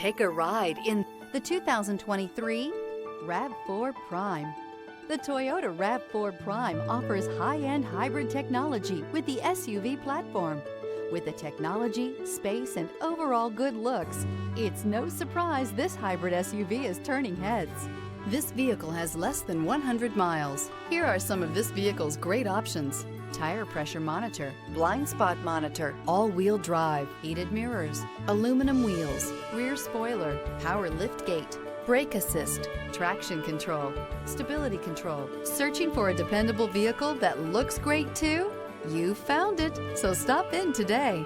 Take a ride in the 2023 RAV4 Prime. The Toyota RAV4 Prime offers high-end hybrid technology with the SUV platform. With the technology, space, and overall good looks, it's no surprise this hybrid SUV is turning heads. This vehicle has less than 100 miles. Here are some of this vehicle's great options: tire pressure monitor, blind spot monitor, all-wheel drive, heated mirrors, aluminum wheels, rear spoiler, power liftgate, brake assist, traction control, stability control. Searching for a dependable vehicle that looks great too? You found it, so stop in today.